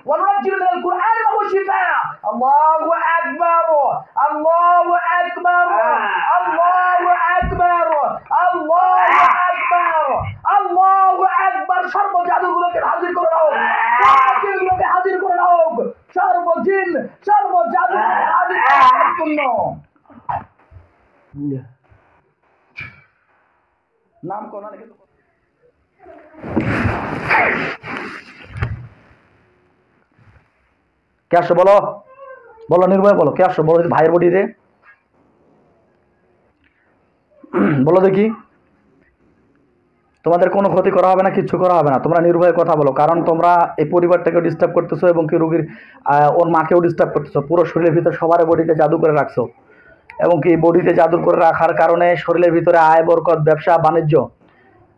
وننزل من القرآن ما هو شفاء. الله أكبر الله أكبر الله أكبر الله أكبر الله أكبر. সর্ব জাদুগুলোকে হাজির করে নাও, জাদুগুলোকে হাজির করে নাও, সর্ব জিন সর্ব জাদুগুলোকে হাজির করে নাও। নাম কোন লিখে তো কে আসছো বলো, বলো নির্ভয় বলো কে আসছো বলো, ভাইয়ের বডিতে বলো দেখি। তোমাদের কোনো ক্ষতি করা হবে না, কিচ্ছু করা হবে না, তোমরা নির্ভয়ে কথা বলো। কারণ তোমরা এই পরিবারটাকেও ডিস্টার্ব করতেছো এবং কি রোগীর ওর মাকেও ডিস্টার্ব করতেছো। পুরো শরীরের ভিতর সবার বডিতে জাদু করে রাখছো এবং কি বডিতে জাদু করে রাখার কারণে শরীরের ভিতরে আয় বরকত, ব্যবসা বাণিজ্য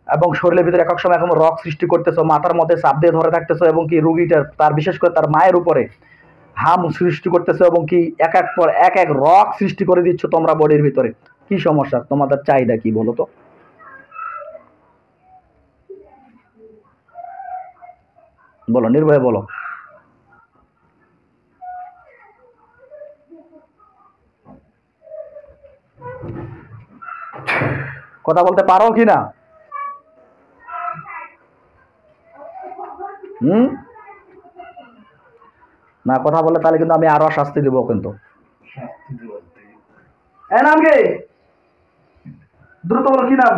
এবং শরীরের ভিতরে এক সময় এখন রক সৃষ্টি করতেছো, মাথার মধ্যে চাপ দিয়ে ধরে থাকতেছো এবং কি রোগীটার তার বিশেষ করে তার মায়ের উপরে হাম সৃষ্টি করতেছো এবং কি এক এক পর এক এক রক সৃষ্টি করে দিচ্ছ তোমরা বডির ভিতরে। কি সমস্যা, তোমাদের চাহিদা কি বলো তো? বলো নির্ভয়ে বলো। কথা বলতে পারো কি না? না কথা বলে তাহলে কিন্তু আমি আরো শাস্তি দিব কিন্তু। নাম কি? দ্রুত বলো কি নাম,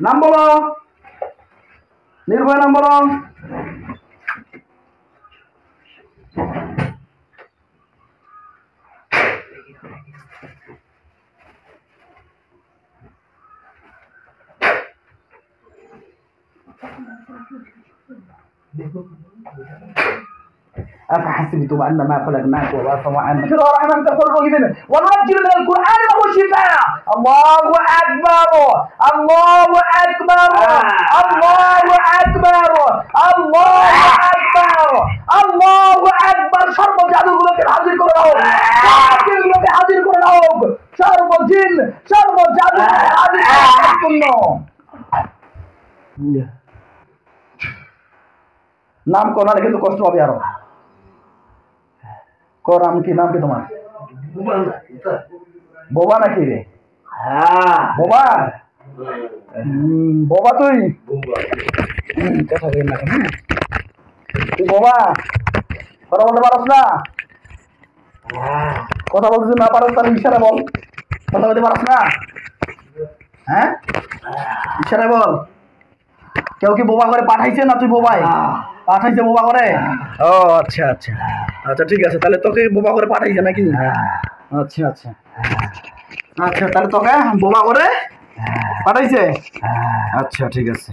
নাম বলো, নির্ভয় নাম বলো। أفحسبتم أنما خلقناكم عبثا وأنكم رحمن تفرغون وننزل من القرآن ما هو شفاء. الله أكبر الله أكبر الله أكبر الله أكبر الله أكبر. সর্ব জাদুগুলোকে হাজির করে নাও, জাদুগুলোকে হাজির করে নাও, সর্ব জিন সর্ব জাদুগুলোকে হাজির করে নাও। নাম কোনা লিখে তো কষ্ট হবে আরো। নাম কি, নাম কি তোমার? বোবা নাকি রে? বোবা বোবা তুই কথা বল না, তুই বোবা কথা বলতে পারস না? কথা বলতে যদি না পারস তাহলে ইশারা বল। কথা বলতে পারস না? হ্যাঁ ইশারা বল। কেউ কি বোবা করে পাঠাইছে না তুই বোবাই পাঠাইছে বোবা করে? ও আচ্ছা আচ্ছা আচ্ছা ঠিক আছে, তাহলে তোকে বোবা করে পাঠাইছে নাকি? আচ্ছা আচ্ছা আচ্ছা তাহলে তোকে বোবা করে পাঠাইছে। আচ্ছা ঠিক আছে।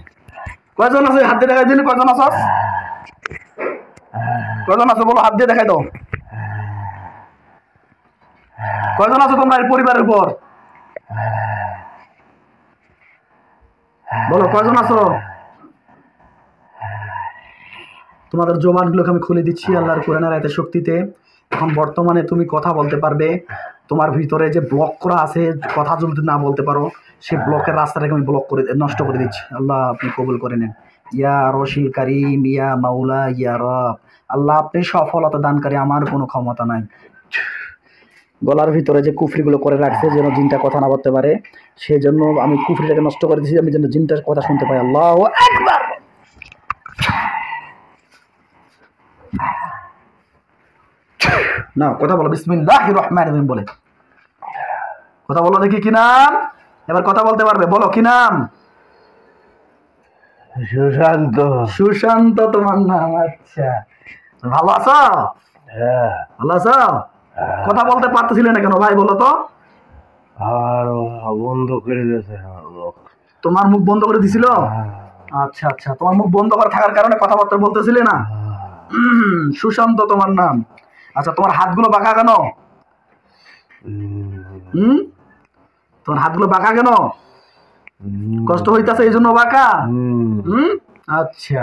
কয়জন আছে হাত দিয়ে দেখাই দিলি? কয়জন আছো? কয়জন আছো বলো, হাত দিয়ে দেখাই দাও। কয়জন আছো তোমরা এই পরিবারের উপর বলো, কয়জন আছো? তোমাদের জবানগুলোকে আমি খুলে দিচ্ছি আল্লাহর কোরআনের আয়াতের শক্তিতে। এখন বর্তমানে তুমি কথা বলতে পারবে। তোমার ভিতরে যে ব্লক করা আছে, কথা যদি না বলতে পারো, সেই ব্লকের রাস্তাটাকে আমি ব্লক করে নষ্ট করে দিচ্ছি। আল্লাহ আপনি কবুল করে নেন। ইয়া রশিল কারিম ইয়া মাওলা ইয়া রব। আল্লাহ আপনি সফলতা দানকারী, আমার কোনো ক্ষমতা নাই। গলার ভিতরে যে কুফরিগুলো করে রাখছে যেন জিনটা কথা না বলতে পারে, সেই জন্য আমি কুফরিটাকে নষ্ট করে দিচ্ছি, আমি যেন জিনটার কথা শুনতে পাই। আল্লাহু আকবার। না কথা বলো, বিসমিল্লাহির রহমানির রহিম বলে কথা বলো দেখি। কি নাম? এবার কথা বলতে পারবে, বলো কি নাম? সুশান্ত। সুশান্ত তোমার নাম? আচ্ছা ভালো আছো? হ্যাঁ ভালো আছো। কথা বলতে পারতেছিলে না কেন ভাই বলো তো? আর বন্ধ করে দিয়েছে তোমার মুখ বন্ধ করে দিছিল? আচ্ছা আচ্ছা তোমার মুখ বন্ধ করে থাকার কারণে কথাবার্তা বলতেছিলে না। সুশান্ত তোমার নাম। আচ্ছা তোমার হাতগুলো বাঁকা কেন? তোমার হাতগুলো বাঁকা কেন? কষ্ট হইতাছে এই জন্য বাঁকা? আচ্ছা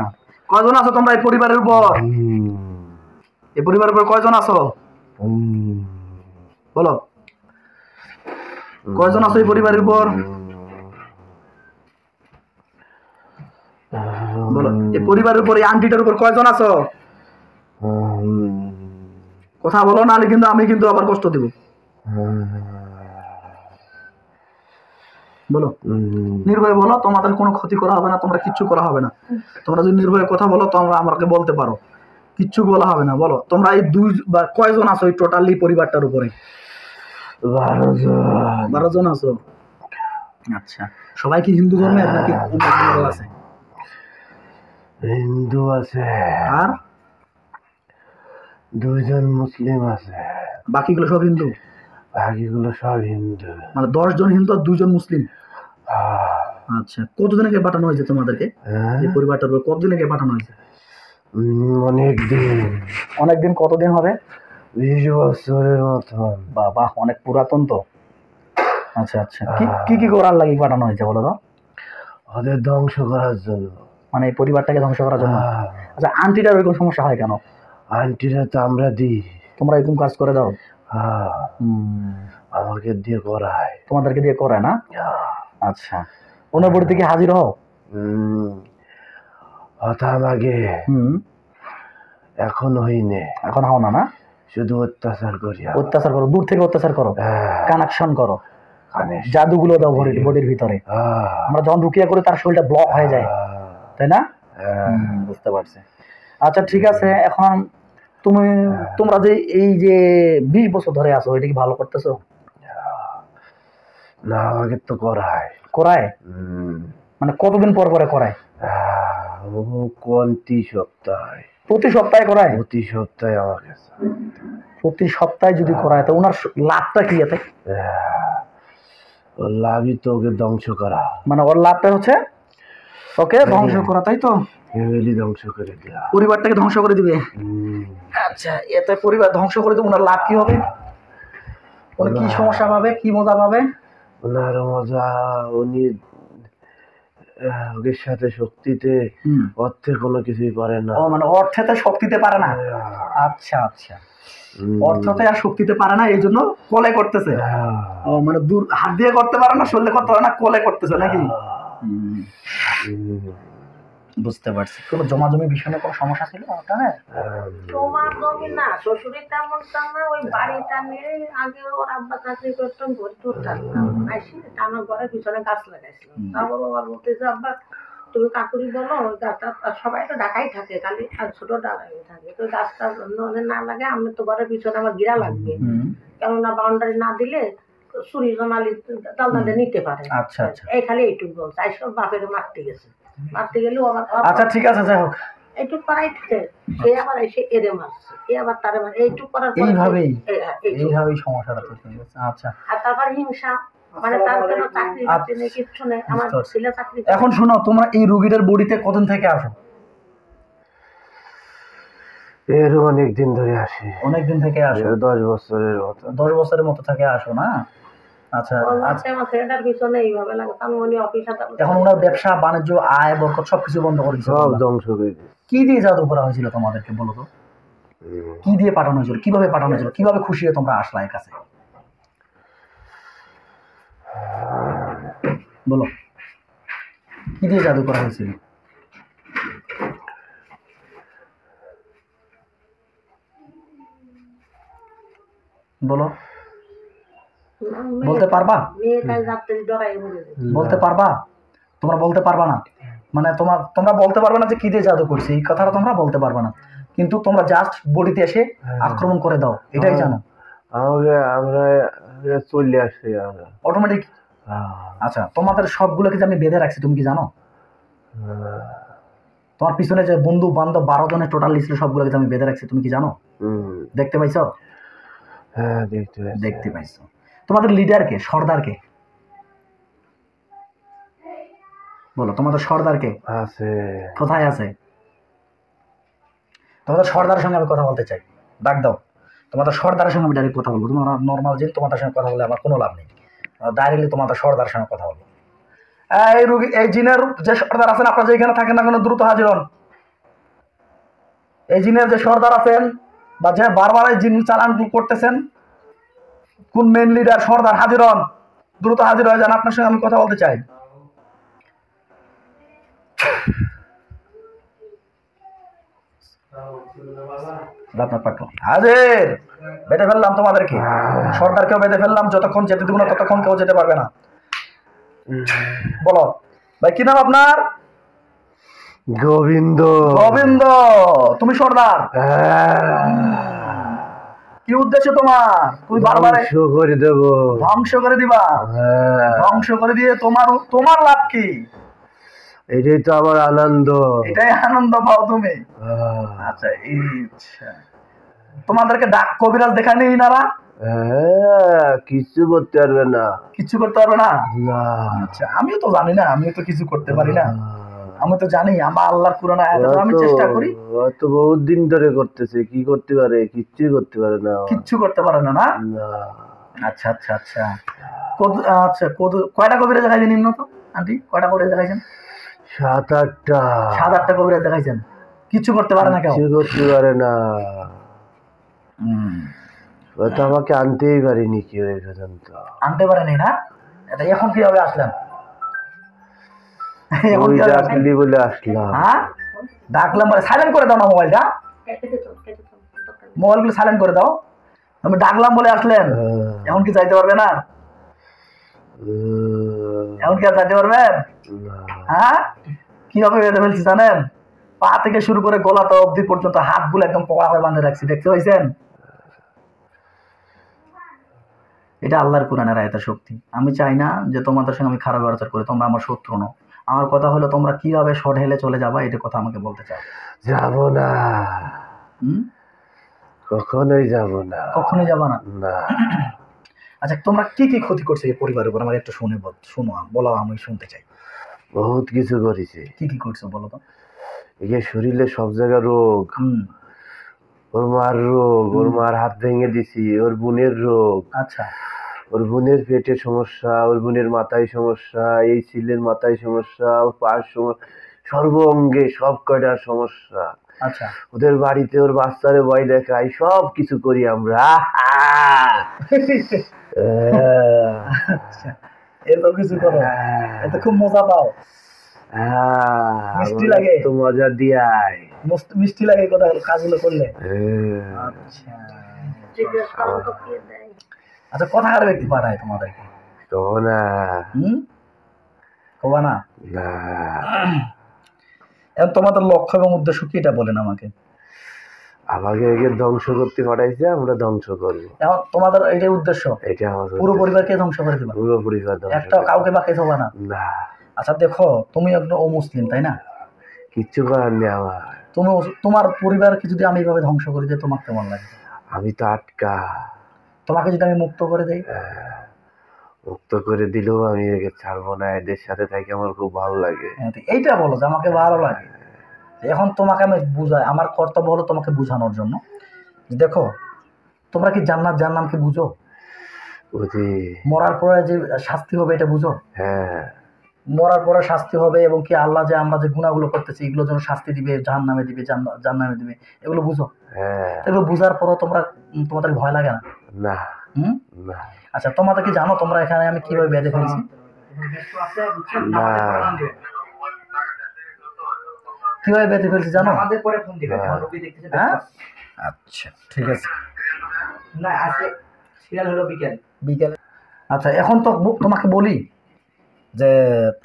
কয়জন আছো তোমরা এই পরিবারের উপর? এই পরিবারের উপর কয়জন আছো বলো, কয়জন আছো এই পরিবারের উপর? বলো এই পরিবারের উপর এই আন্টিটার উপর কয়জন আছো? কথা বলো, নাহলে কিন্তু আমি কিন্তু আবার কষ্ট দেব। বলো, নির্ভয়ে বলো, তোমাদের কোনো ক্ষতি করা হবে না, তোমরা কিচ্ছু করা হবে না। তোমরা যদি নির্ভয়ে কথা বলো তোমরা আমাকে বলতে পারো, কিচ্ছু বলা হবে না। বলো তোমরা এই দুই বা কয়জন আছো এই টোটালি পরিবারটার উপরে? 12 জন আছো। আচ্ছা, সবাই কি হিন্দু ধর্মের নাকি অন্য ধর্মের আছে? হিন্দু আছে আর 2 জন মুসলিম আছে, বাকিগুলো সব হিন্দু? বাকিগুলো সব হিন্দু। মানে 10 জন হিন্দু আর 2 জন মুসলিম। আচ্ছা, কতদিনকে পাঠানো হয়েছে তোমাদেরকে এই পরিবারটার উপর? কতদিনকে পাঠানো হয়েছে? অনেকদিন। অনেকদিন? কতদিন হবে? 20 বছরের মতন। বাবা, অনেক পুরাতন তো। আচ্ছা আচ্ছা, কি কি করার লাগি পাঠানো হয়েছে বলো তো? ওদের ধ্বংস করার জন্য, মানে এই পরিবারটাকে ধ্বংস করার জন্য। আচ্ছা, আন্টিটার ওইরকম সমস্যা হয় কেন? আন্টিরা তো আমরা দিই, তোমরা এরকম কাজ করে দাও? আমাকে দিয়ে করায়। তোমাদেরকে দিয়ে করায় না? আচ্ছা, অনুবর্তী থেকে হাজির হও? হতাম আগে, এখন হইনে। এখন হও না? না, শুধু অত্যাচার করি। অত্যাচার করো, দূর থেকে অত্যাচার করো, কানেকশন করো, জাদুগুলো দাও বডির ভিতরে। আমরা যখন রুকিয়া করি তার শরীরটা ব্লক হয়ে যায়, তাই না? বুঝতে পারছি। আচ্ছা ঠিক আছে, এখন তোমরা যে এই যে 20 বছর ধরে আছো, এটা কি ভালো করতেছো? না, আমাকে তো করায়। করায়? মানে কতদিন পর পরে করায়? প্রতি সপ্তাহে। প্রতি সপ্তাহে করায়? প্রতি সপ্তাহে আমাকে। প্রতি সপ্তাহে যদি করায় তো ওনার লাভটা কি এতে? ওর লাভই তো ওকে ধ্বংস করা। মানে ওর লাভটা হচ্ছে ওকে ধ্বংস করা, তাই তো? ফ্যামিলি ধ্বংস করে দেয়া, পরিবারটাকে ধ্বংস করে দিবে। আচ্ছা, এতে পরিবার ধ্বংস করে দিবে, ওনার লাভ কি হবে? উনি কি সমস্যা পাবে, কি মজা পাবে? ওনার মজা, উনি ওদের সাথে শক্তিতে, অর্থে কোনো কিছুই পারে না। ও মানে অর্থেতে শক্তিতে পারে না। আচ্ছা আচ্ছা, অর্থতে আর শক্তিতে পারে না, এই জন্য কোলে করতেছে। ও মানে দূর হাত দিয়ে করতে পারে না, শরীরে করতে পারে না, কোলে করতেছে নাকি? বুঝতে পারছি। কোনো জমি বিষয়ে কোনো সমস্যা ছিল আপনার? তোমার জমি না, শ্বশুরের তেমন না, ওই বাড়িটা নিয়ে আগে ওর আব্বা চাকরি করতাম, ভর্তি থাকতাম, আসি আমার ঘরের পিছনে গাছ লাগাইছিলাম। তারপর আবার বলতেছে, আব্বা তুমি কাকুরি বলো ওই গাছটা, সবাই তো ঢাকাই থাকে, খালি আর ছোট ঢাকাই থাকে, তো গাছটা না লাগে, আমি তো ঘরের পিছনে আমার গিরা লাগবে, কেননা বাউন্ডারি না দিলে চুরি জমালি দালদালে নিতে পারে। আচ্ছা আচ্ছা, এই খালি এইটুকু বলছে, আইসব বাপের মারতে গেছে, মারতে গেলেও আবার। আচ্ছা ঠিক আছে, যাই হোক, এইটুক পারাইছে, সে আবার এসে এরে মারছে, এ আবার তারে মারছে, এইটুক করার পর এইভাবেই সমস্যাটা তৈরি হয়েছে। আচ্ছা, আর তারপর হিংসা, মানে তার কোনো চাকরি বাকরি নেই, কিচ্ছু নেই, আমার ছেলে চাকরি। এখন শোনো, তোমরা এই রোগীটার বডিতে কতদিন থেকে আসো? এর অনেকদিন ধরে আসি। অনেকদিন থেকে আসো? 10 বছরের মতো। 10 বছরের মতো থেকে আসো না? আচ্ছা, আমার ছেলেটার পিছনে এইভাবে লাগে, আমি উনি অফিসে। এখন ওনার ব্যবসা বাণিজ্য, আয় বরকত সবকিছু বন্ধ করে দিয়েছে, সব ধ্বংস করে দিয়েছে। কি দিয়ে জাদু করা হয়েছিল তোমাদেরকে বলো তো? কি দিয়ে পাঠানো হয়েছিল, কিভাবে পাঠানো হয়েছিল, কিভাবে খুশি হয়ে তোমরা আসলা এর কাছে? বলো, কি দিয়ে জাদু করা হয়েছিল? বলো, বলতে পারবা? বলতে পারবা? তোমরা বলতে পারবা না, মানে তোমরা বলতে পারবে না যে কি দিয়ে জাদু করছে, এই কথাটা তোমরা বলতে পারবে না, কিন্তু তোমরা জাস্ট বডিতে এসে আক্রমণ করে দাও, এটাই জানো। আমরা চলে আসি অটোমেটিক। আচ্ছা, তোমাদের সবগুলোকে যে আমি বেঁধে রাখছি তুমি কি জানো? তোমার পিছনে যে বন্ধু বান্ধব 12 জনের টোটাল লিস্ট সবগুলোকে যে আমি বেঁধে রাখছি তুমি কি জানো? দেখতে পাইছো? হ্যাঁ, দেখতে পাইছো। তোমাদের লিডার কে, সর্দার কে? বলো, তোমাদের সর্দার কে আছে? কোথায় আছে? তোমাদের সর্দারের সঙ্গে আমি কথা বলতে চাই, ডাক দাও। তোমাদের সর্দারের সঙ্গে আমি ডাইরেক্ট কথা বলবো। তোমরা নর্মাল জিন, তোমাদের সঙ্গে কথা বলে আমার কোনো লাভ নেই, ডাইরেক্টলি তোমাদের সর্দারের সঙ্গে কথা বলবো। এই রুগী, এই জিনের যে সর্দার আছেন, আপনারা যেখানে থাকেন না কেন দ্রুত হাজির হন। এই জিনের যে সর্দার আছেন বা যে বারবার এই জিন চালান করতেছেন, কোন মেন লিডার সর্দার, হাজির হন, দ্রুত হাজির হয়ে যান, আপনার সঙ্গে আমি কথা বলতে চাই। আপনার পাঠাও হাজির বেঁধে ফেললাম তোমাদেরকে, সরকারকেও বেঁধে ফেললাম, যতক্ষণ যেতে দেবো না ততক্ষণ কেউ যেতে পারবে না। বলো ভাই কি নাম আপনার? গোবিন্দ। গোবিন্দ, তুমি সর্দার, কি উদ্দেশ্য তোমার? তুমি বারবার ধ্বংস করে দেব। ধ্বংস করে দিবা? ধ্বংস করে দিয়ে তোমার তোমার লাভ কি? এটাই তো আমার আনন্দ। এটাই আনন্দ পাও তুমি? আচ্ছা ইচ্ছা, তোমাদেরকে ডাক কবিরাজ দেখায় নেই নারা? কিছু করতে পারবে না। কিছু করতে পারবে না? না। আচ্ছা আমিও তো জানি না, আমিও তো কিছু করতে পারি না। আমি তো জানি আমার আল্লাহর কুরআন আয়াত, আমি চেষ্টা করি। তো বহুত দিন ধরে করতেছে, কি করতে পারে? কিচ্ছু করতে পারে না। কিচ্ছু করতে পারে না? না। আচ্ছা আচ্ছা আচ্ছা আচ্ছা কয়টা কবিরাজ দেখাইছেন নিম্ন তো আন্টি? কয়টা কবিরাজ দেখাইছেন? 7-8টা। 7-8টা কবিরাজ দেখাইছেন, কিচ্ছু করতে পারে না? কেউ কিছু করতে পারে না। তো আমাকে আনতেই পারিনি কি হয়ে পর্যন্ত। আনতে পারেনি না? এটা এখন কিভাবে আসলেন? এখন ওই কিভাবে আসলেন? ডাকলি বলে আসলাম। হ্যাঁ ডাকলাম বলে সাইলেন্ট করে দাও না মোবাইলটা, মোবাইলগুলো সাইলেন্ট করে দাও। আমি ডাকলাম বলে আসলেন, এখন কি যাইতে পারবে না? এখন কি আর যাইতে পারবেন? হ্যাঁ কিভাবে বেঁধে ফেলছি জানেন? পা থেকে শুরু করে গলা তো অবধি পর্যন্ত হাতগুলো একদম কড়া করে বাঁধে রাখছি, দেখতে পাইছেন? এটা আল্লাহর কুরআনের আয়াতের শক্তি। আমি চাই না যে তোমাদের সঙ্গে আমি খারাপ ব্যবহার করি, তোমরা আমার শত্রু নও। আমার কথা হলো তোমরা কিভাবে শর্ট হেলে চলে যাবা, এটা কথা আমাকে বলতে চাও। যাব না, কখনোই যাব না। কখনোই যাবা না? না। আচ্ছা তোমরা কি কি ক্ষতি করছে এই পরিবারের উপর, আমাকে একটু শোনো, বলো, আমি শুনতে চাই। বহুত কিছু করেছে। কি কি করছো বলো তো? একে শরীরে সব জায়গায় রোগ। ওর মার রোগ, ওর মার হাত ভেঙে দিছি, ওর বোনের রোগ। আচ্ছা ওর বোনের পেটে সমস্যা, ওর বোনের মাথায় সমস্যা, এই ছেলের মাথায় সমস্যা, ওর পায়ের সমস্যা, সর্ব অঙ্গে সব কয়টার সমস্যা। আচ্ছা ওদের বাড়িতে ওর বাচ্চারে ভয় দেখাই, সব কিছু করি আমরা। আচ্ছা এত কিছু করো, এত খুব মজা পাও? মিষ্টি লাগে তো মজা দিয়াই, মিষ্টি লাগে কথা কাজগুলো করলে? আচ্ছা আচ্ছা কথাকার ব্যক্তি পাঠায় তোমাদেরকে? কব না। কবা না? না। এখন তোমাদের লক্ষ্য এবং উদ্দেশ্য কি এটা বলেন আমাকে। আমাকে একে ধ্বংস করতে পাঠাইছে, আমরা ধ্বংস করবো। এখন তোমাদের এটাই উদ্দেশ্য? এটা আমার পুরো পরিবারকে ধ্বংস করে দিবা? পুরো পরিবার একটা কাউকে বাকি থাকবে না? না। আচ্ছা দেখো তুমি একজন অমুসলিম তাই না? কিচ্ছু করার নেই আমার। তুমি তোমার পরিবারকে যদি আমি এইভাবে ধ্বংস করে দিই তোমার কেমন লাগে? আমি তো আটকা। তোমাকে যদি আমি মুক্ত করে দেই? মুক্ত করে দিলেও আমি একে ছাড়বো না, এদের সাথে থাকি আমার খুব ভালো লাগে। এইটা বলো যে আমাকে ভালো লাগে। এখন তোমাকে আমি বুঝাই, আমার কর্তব্য হলো তোমাকে বুঝানোর জন্য। দেখো তোমরা কি জান্নাত জাহান্নাম কি বুঝো? বুঝি। মরার পরে যে শাস্তি হবে এটা বুঝো? হ্যাঁ। মরার পরে শাস্তি হবে এবং কি আল্লাহ যে আমরা যে গুনাহগুলো করতেছি এগুলোর জন্য শাস্তি দিবে, জাহান্নামে দিবে, জান্নামে দিবে, এগুলো বুঝো? হ্যাঁ। এগুলো বুঝার পরও তোমাদের ভয় লাগে না? না। না। আচ্ছা তোমাদের কি জানো তোমরা এখানে আমি কিভাবে বেঁধে ফেলছি? না। কিভাবে বেঁধে ফেলছি জানো? আমাদের পরে ফোন দিবে, হ্যাঁ আচ্ছা ঠিক আছে। না আজকে সিরিয়াল হলো বিকেলে। আচ্ছা এখন তো তোমাকে বলি যে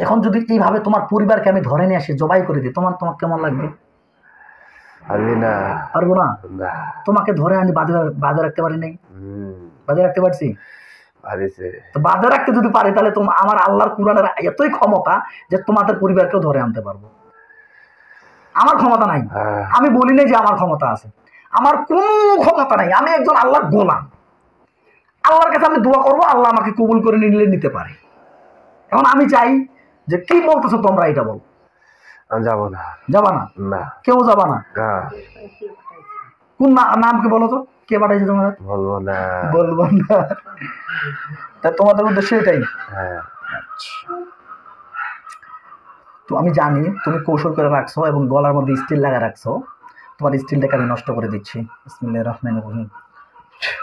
এখন যদি এইভাবে তোমার পরিবারকে আমি ধরে নিয়ে আসি, জবাই করে দিই, তোমার কেমন লাগবে? পারবি না? পারবো না? না। তোমাকে ধরে আমি বাঁধে রাখতে পারি নাই? বাঁধে রাখতে পারছি? পারিছে। তো বাঁধে রাখতে যদি পারি তাহলে আমার আল্লাহর কুরআনের এতই ক্ষমতা যে তোমাদের পরিবারকেও ধরে আনতে পারবো। আমার ক্ষমতা নাই, আমি বলি নাই যে আমার ক্ষমতা আছে, আমার কোনো ক্ষমতা নাই। আমি একজন আল্লাহর গোলাম, আল্লাহর কাছে আমি দোয়া করবো, আল্লাহ আমাকে কবুল করে নিতে পারে। এখন আমি চাই যে কি বলতেছো তোমরা এটা বল। যাবো না। যাবা না? না। কেউ যাবা না? কোন নাম কি বলো তো, কে পাঠাইছে তোমার? বলবো না। বলবো না? তা তোমাদের উদ্দেশ্য এটাই? হ্যাঁ। তো আমি জানি তুমি কৌশল করে রাখছো এবং গলার মধ্যে স্টিল লাগা রাখছো, তোমার স্টিলটাকে আমি নষ্ট করে দিচ্ছি। বিসমিল্লাহির রহমানির রহিম।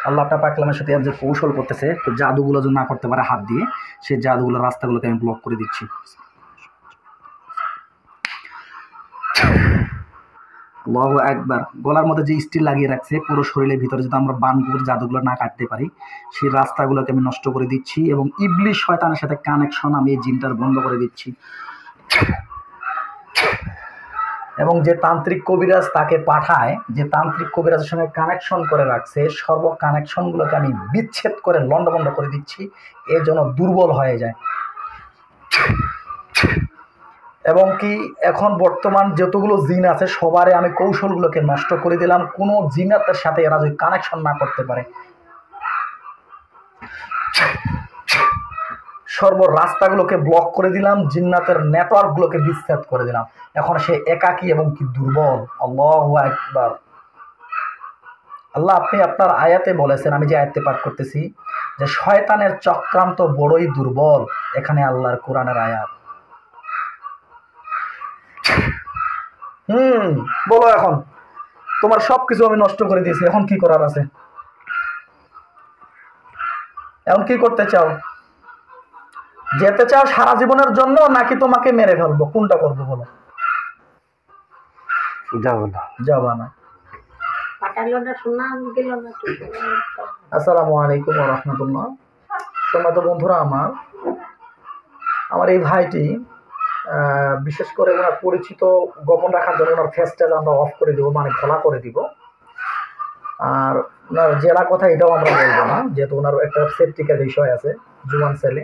আল্লাহ আপনার পাকলামের সাথে যে কৌশল করতেছে, তো জাদুগুলো যদি না করতে পারে হাত দিয়ে, সেই জাদুগুলোর রাস্তাগুলোকে আমি ব্লক করে দিচ্ছি। আল্লাহু আকবার। গলার মধ্যে যে স্টিল লাগিয়ে রাখছে পুরো শরীরের ভিতরে যদি আমরা বানগুলোর জাদুগুলো না কাটতে পারি, সেই রাস্তাগুলোকে আমি নষ্ট করে দিচ্ছি এবং ইবলিশ শয়তানের সাথে কানেকশন আমি এই জিনটার বন্ধ করে দিচ্ছি। এবং যে তান্ত্রিক কবিরাজ তাকে পাঠায়, যে তান্ত্রিক কবিরাজের সঙ্গে কানেকশন করে রাখছে, সর্ব কানেকশনগুলোকে আমি বিচ্ছেদ করে লন্ডভন্ড করে দিচ্ছি, এর জন্য দুর্বল হয়ে যায়। এবং কি এখন বর্তমান যতগুলো জিন আছে সবারে আমি কৌশলগুলোকে নষ্ট করে দিলাম, কোনো জিনাতের সাথে এরা যদি কানেকশন না করতে পারে। সর্ব রাস্তাগুলোকে ব্লক করে দিলাম, জিন্নাতের নেটওয়ার্কগুলোকে বিচ্ছেদ করে দিলাম। এখন সে একাকী এবং কি দুর্বল। আল্লাহু আকবার। আল্লাহ আপনি আপনার আয়াতে বলেছেন, আমি যে আয়াতে পাঠ করতেছি, যে শয়তানের চক্রান্ত বড়ই দুর্বল। এখানে আল্লাহর কোরআনের আয়াত। বলো এখন, তোমার সবকিছু আমি নষ্ট করে দিয়েছি, এখন কি করার আছে? এখন কি করতে চাও? যেতে চাও সারা জীবনের জন্য, নাকি তোমাকে মেরে ফেলবো? কোনটা করবো বলো? যাবো না। যাবা না। আসসালামু আলাইকুম ওয়া রাহমাতুল্লাহ। সম্মানিত বন্ধুরা, আমার এই ভাইটি বিশেষ করে ওনার পরিচিত গোপন রাখার জন্য ওনার ফেসটা আমরা অফ করে দিব, মানে খোলা করে দিব। আর ওনার জেলা কথা এটাও আমরা বলবো না, যেহেতু ওনার একটা সেফটিকের বিষয় আছে, জুয়ান ছেলে।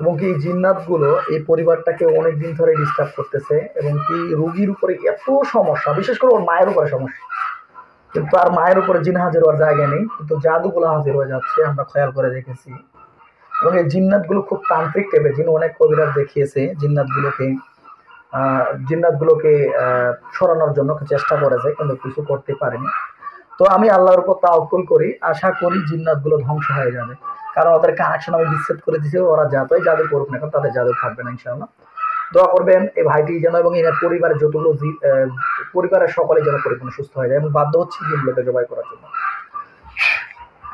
এবং কি জিন্নাতগুলো এই পরিবারটাকে অনেক দিন ধরে ডিস্টার্ব করতেছে, এবং কি রোগীর উপরে এত সমস্যা, বিশেষ করে ওর মায়ের উপরে সমস্যা। কিন্তু আর মায়ের উপরে জিন হাজির হওয়ার জায়গা নেই, কিন্তু জাদুগুলো হাজির হয়ে যাচ্ছে, আমরা খেয়াল করে দেখেছি। এবং এই জিন্নাতগুলো খুব তান্ত্রিক টাইপের জিন। অনেক কবিরাজ দেখিয়েছে জিন্নাতগুলোকে সরানোর জন্য চেষ্টা করেছে, কিন্তু কিছু করতে পারেনি। তো আমি আল্লাহর উপর তাওয়াক্কুল করি, আশা করি জিন্নাতগুলো ধ্বংস হয়ে যাবে, কারণ ওদের কানেকশন আমি বিচ্ছেদ করে দিয়েছি। ওরা যতই জাদু করুক না, তাদের জাদু থাকবে না ইনশাআল্লাহ। দোয়া করবেন এই ভাইটি যেন এবং এর পরিবারের যতগুলো পরিবারের সকলে যেন পরিপূর্ণ সুস্থ হয়ে যায়, এবং বাধ্য হচ্ছে জিনগুলোকে জবাই করার জন্য।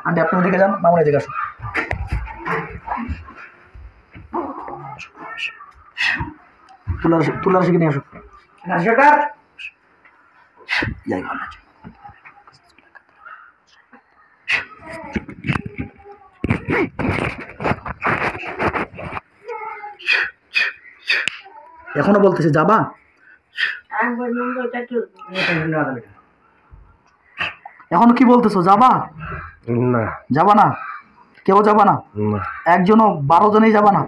আন্টি আপনি ওদিকে যান, মামুন এদিকে আসুন। তুলার শিখে নিয়ে আসুন। এখনো বলতেছে যাবা? এখনো কি বলতেছো? যাবা না। যাবা না? কেউ যাবা না? একজনও? 12 জনেই যাবা না?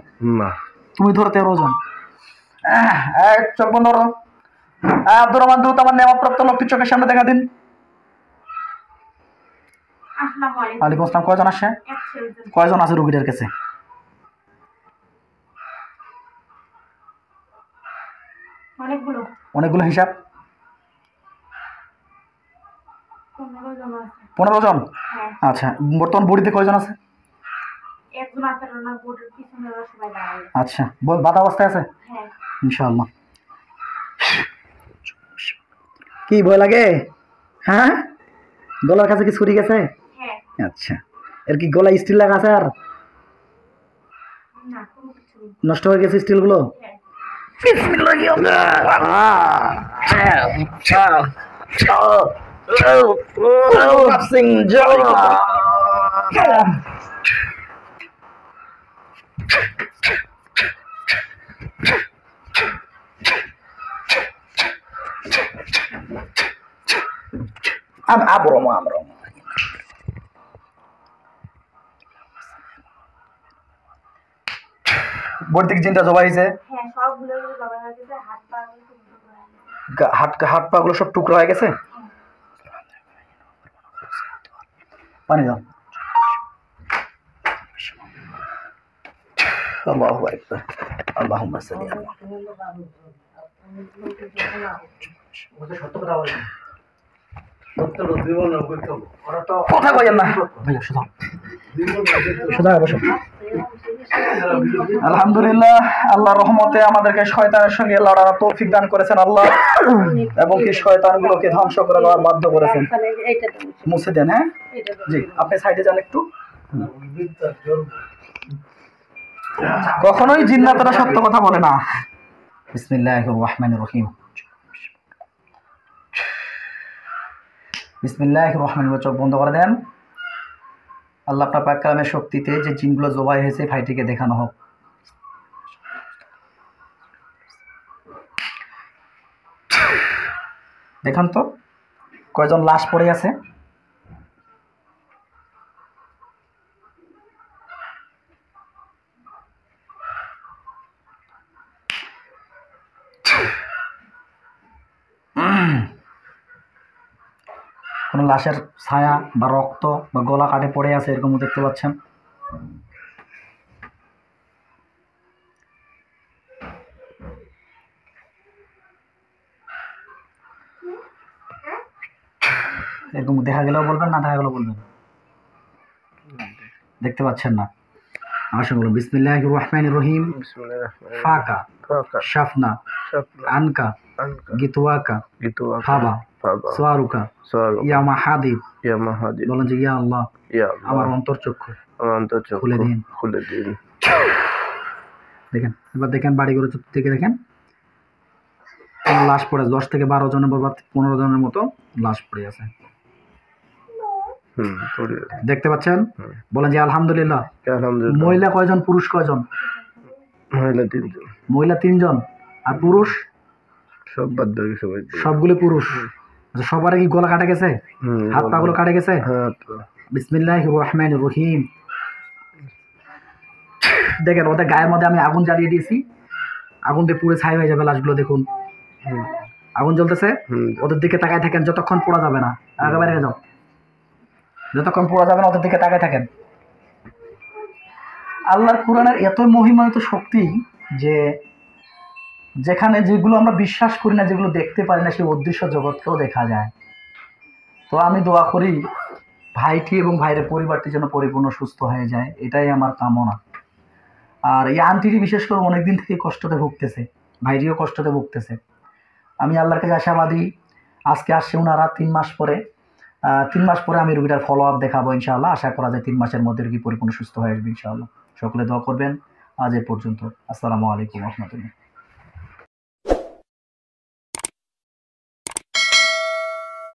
তুমি ধরো 13 জন। চোখ বন্ধ করো। আব্দুর রহমান দ্রুত আমার নেওয়াপ্রাপ্ত লোকটি চোখের সামনে দেখা দিন। ওয়ালাইকুম আসসালাম। কয়জন আসে? কয়জন আছে রুগীদের কাছে? অনেকগুলো হিসাব? 15 জন। আচ্ছা, বর্তমান বডিতে কয়জন আছে? আচ্ছা, বাধা অবস্থায় আছে ইনশাআল্লাহ। কি ভয় লাগে? হ্যাঁ, গলার কাছে কি ছুরি গেছে? আচ্ছা, এর কি গলায় স্টিল লাগা আছে? আর নষ্ট হয়ে গেছে স্টিল গুলো? বড় থেকে জিনটা জবাই হয়েছে, হাত পা গুলো সব টুকরো হয়ে গেছে। পানি দাও। আল্লাহু আকবার। আল্লাহুম্মা সাল্লি আলা কথা কইেন না ভাইয়া, সোজা বসো। আলহামদুলিল্লাহ, আল্লাহর রহমতে আমাদেরকে শয়তানের সঙ্গে লড়ার তৌফিক দান করেছেন আল্লাহ, এবং কি শয়তানগুলোকে ধ্বংস করে দেওয়ার বাধ্য করেছেন। মুছে দেন। হ্যাঁ জি, আপনি সাইডে যান একটু। কখনোই জিন্নাতরা সত্য কথা বলে না। বিসমিল্লাহির রহমানির রহিম। বিসমিল্লাহির রহমানির রহিম। চোখ বন্ধ করে দেন। আল্লাহ আপনার পাক কালামের শক্তিতে যে জিনগুলো জবাই হয়েছে ভাইটিকে দেখানো হোক। দেখান তো কয়জন লাশ পড়ে আছে। কোনো লাশের ছায়া বা রক্ত বা গলা কাটে পড়ে আছে এরকম দেখতে পাচ্ছেন। এরকম দেখা গেলেও বলবেন, না দেখা গেলেও বলবেন। দেখতে পাচ্ছেন না? আমার সঙ্গে বলুন বিসমিল্লাহির রহমানির রহিম। ফাকা শাফনা আনকা গিতওয়াকা ফাবা সোয়ারুকা ইয়া মাহাদিব। বলেন যে ইয়া আল্লাহ আমার অন্তর্চক্ষু খুলে দিন। দেখেন এবার দেখেন বাড়িগুলো থেকে দেখেন লাশ পড়ে 10 থেকে 12 জনের বা 15 জনের মতো লাশ পড়ে আছে। দেখতে পাচ্ছেন? বলেন যে আলহামদুলিল্লাহ। মহিলা কয়জন, পুরুষ কয়জন? মহিলা 3 জন আর পুরুষ সবগুলো পুরুষ। সবার কি গলা কাটা গেছে? হাত পা গুলো কাটা গেছে? বিসমিল্লাহির রহমানির রহিম। দেখেন ওদের গায়ের মধ্যে আমি আগুন জ্বালিয়ে দিয়েছি, আগুন দিয়ে পুড়ে ছাই হয়ে যাবে লাশগুলো। দেখুন আগুন জ্বলতেছে, ওদের দিকে তাকায় থাকেন যতক্ষণ পোড়া যাবে না। একেবারে যাও, যতক্ষণ পোড়া যাবে না ওদের দিকে তাকায় থাকেন। আল্লাহর কোরআনের এত মহিমান্বিত শক্তি যে যেখানে যেগুলো আমরা বিশ্বাস করি না, যেগুলো দেখতে পারি না, সেই অদৃশ্য জগৎকেও দেখা যায়। তো আমি দোয়া করি ভাইটি এবং ভাইয়ের পরিবারটি যেন পরিপূর্ণ সুস্থ হয়ে যায়, এটাই আমার কামনা। আর এই আন্টিটি বিশেষ করে অনেকদিন থেকে কষ্টতে ভুগতেছে, ভাইটিও কষ্টতে ভুগতেছে। আমি আল্লাহর কাছে আশাবাদী, আজকে আসছে ওনারা 3 মাস পরে। 3 মাস পরে আমি রোগীটার ফলো আপ দেখাবো ইনশাআল্লাহ। আশা করা যায় 3 মাসের মধ্যে রোগী পরিপূর্ণ সুস্থ হয়ে আসবে ইনশাআল্লাহ। সকলে দোয়া করবেন। আজ এ পর্যন্ত। আসসালামু আলাইকুম রহমতুল্লাহ।